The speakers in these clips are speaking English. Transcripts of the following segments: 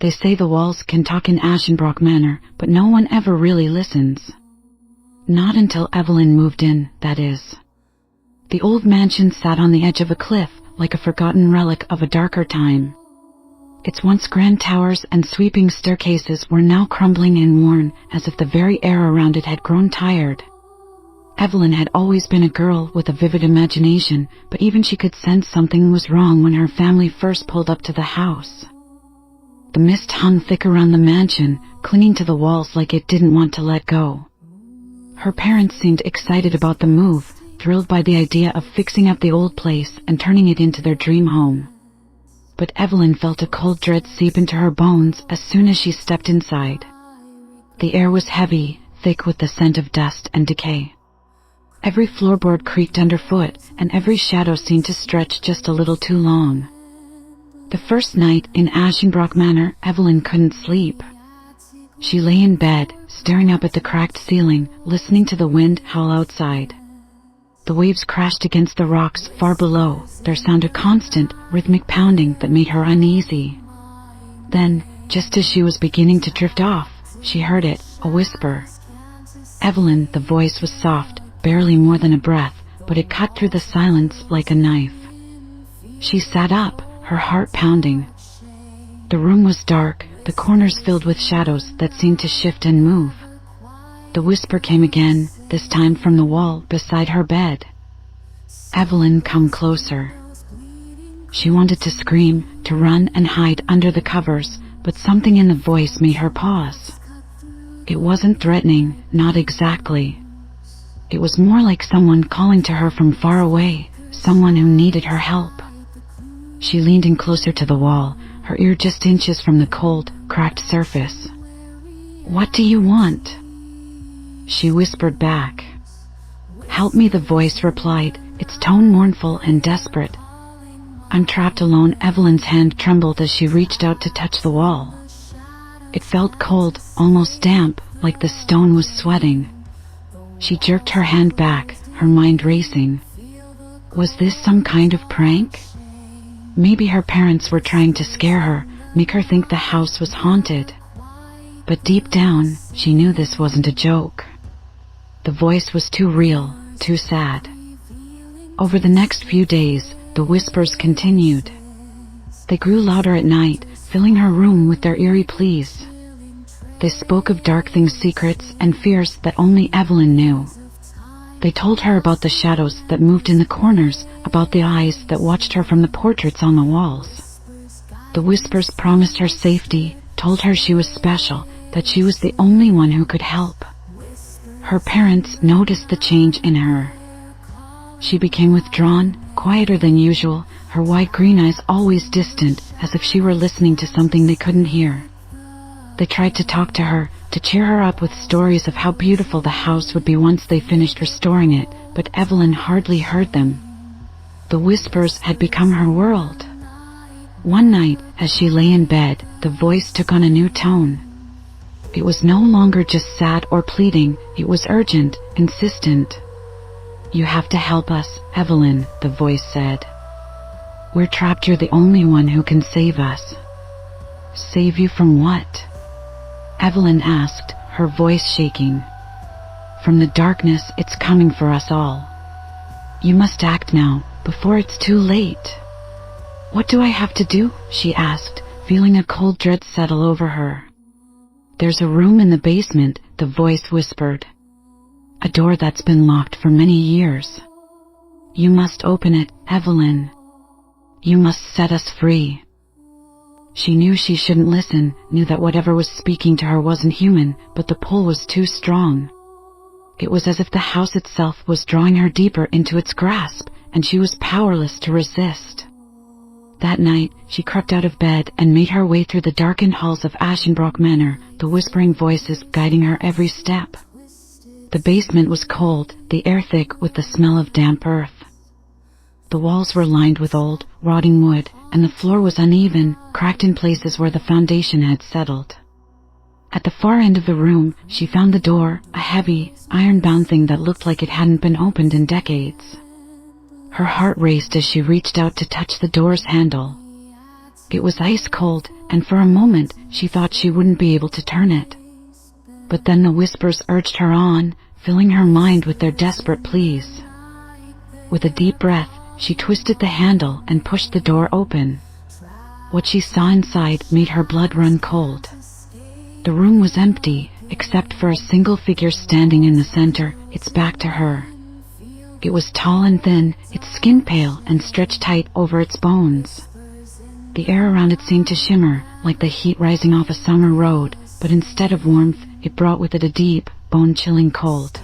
They say the walls can talk in Ashenbrock Manor, but no one ever really listens. Not until Evelyn moved in, that is. The old mansion sat on the edge of a cliff, like a forgotten relic of a darker time. Its once grand towers and sweeping staircases were now crumbling and worn, as if the very air around it had grown tired. Evelyn had always been a girl with a vivid imagination, but even she could sense something was wrong when her family first pulled up to the house. The mist hung thick around the mansion, clinging to the walls like it didn't want to let go. Her parents seemed excited about the move, thrilled by the idea of fixing up the old place and turning it into their dream home. But Evelyn felt a cold dread seep into her bones as soon as she stepped inside. The air was heavy, thick with the scent of dust and decay. Every floorboard creaked underfoot, and every shadow seemed to stretch just a little too long. The first night in Ashenbrock Manor, Evelyn couldn't sleep. She lay in bed, staring up at the cracked ceiling, listening to the wind howl outside. The waves crashed against the rocks far below, their sound a constant, rhythmic pounding that made her uneasy. Then, just as she was beginning to drift off, she heard it, a whisper. Evelyn, the voice was soft, barely more than a breath, but it cut through the silence like a knife. She sat up, her heart pounding. The room was dark, the corners filled with shadows that seemed to shift and move. The whisper came again, this time from the wall beside her bed. Evelyn, come closer. She wanted to scream, to run and hide under the covers, but something in the voice made her pause. It wasn't threatening, not exactly. It was more like someone calling to her from far away, someone who needed her help. She leaned in closer to the wall, her ear just inches from the cold, cracked surface. "What do you want?" She whispered back. "Help me," the voice replied, its tone mournful and desperate. "I'm trapped alone." Evelyn's hand trembled as she reached out to touch the wall. It felt cold, almost damp, like the stone was sweating. She jerked her hand back, her mind racing. Was this some kind of prank? Maybe her parents were trying to scare her, make her think the house was haunted. But deep down, she knew this wasn't a joke. The voice was too real, too sad. Over the next few days, the whispers continued. They grew louder at night, filling her room with their eerie pleas. They spoke of dark things, secrets, and fears that only Evelyn knew. They told her about the shadows that moved in the corners, about the eyes that watched her from the portraits on the walls. The whispers promised her safety, told her she was special, that she was the only one who could help. Her parents noticed the change in her. She became withdrawn, quieter than usual, her wide green eyes always distant, as if she were listening to something they couldn't hear. They tried to talk to her, to cheer her up with stories of how beautiful the house would be once they finished restoring it, but Evelyn hardly heard them. The whispers had become her world. One night, as she lay in bed, the voice took on a new tone. It was no longer just sad or pleading, it was urgent, insistent. "You have to help us, Evelyn," the voice said. "We're trapped, you're the only one who can save us." "Save you from what?" Evelyn asked, her voice shaking. "From the darkness, it's coming for us all. You must act now, before it's too late." "What do I have to do?" she asked, feeling a cold dread settle over her. "There's a room in the basement," the voice whispered. "A door that's been locked for many years. You must open it, Evelyn. You must set us free." She knew she shouldn't listen, knew that whatever was speaking to her wasn't human, but the pull was too strong. It was as if the house itself was drawing her deeper into its grasp, and she was powerless to resist. That night, she crept out of bed and made her way through the darkened halls of Ashenbrock Manor, the whispering voices guiding her every step. The basement was cold, the air thick with the smell of damp earth. The walls were lined with old, rotting wood, and the floor was uneven, cracked in places where the foundation had settled. At the far end of the room, she found the door, a heavy, iron-bound thing that looked like it hadn't been opened in decades. Her heart raced as she reached out to touch the door's handle. It was ice cold, and for a moment she thought she wouldn't be able to turn it. But then the whispers urged her on, filling her mind with their desperate pleas. With a deep breath, she twisted the handle and pushed the door open. What she saw inside made her blood run cold. The room was empty, except for a single figure standing in the center, its back to her. It was tall and thin, its skin pale and stretched tight over its bones. The air around it seemed to shimmer, like the heat rising off a summer road, but instead of warmth, it brought with it a deep, bone-chilling cold.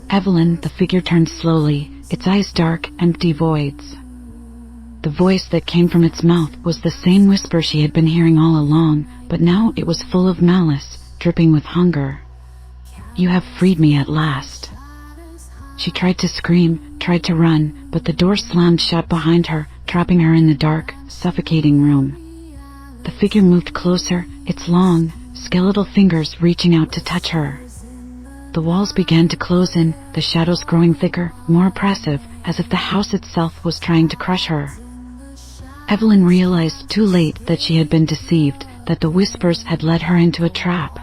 Evelyn, the figure, turned slowly, its eyes dark, empty voids. The voice that came from its mouth was the same whisper she had been hearing all along, but now it was full of malice, dripping with hunger. "You have freed me at last." She tried to scream, tried to run, but the door slammed shut behind her, trapping her in the dark, suffocating room. The figure moved closer, its long, skeletal fingers reaching out to touch her. The walls began to close in, the shadows growing thicker, more oppressive, as if the house itself was trying to crush her. Evelyn realized too late that she had been deceived, that the whispers had led her into a trap.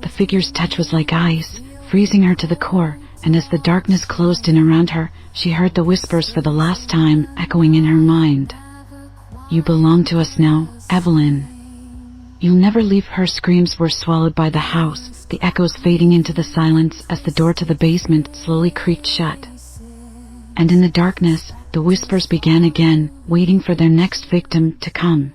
The figure's touch was like ice, freezing her to the core, and as the darkness closed in around her, she heard the whispers for the last time, echoing in her mind. "You belong to us now, Evelyn." "You'll never leave." Her screams were swallowed by the house, the echoes fading into the silence as the door to the basement slowly creaked shut. And in the darkness, the whispers began again, waiting for their next victim to come.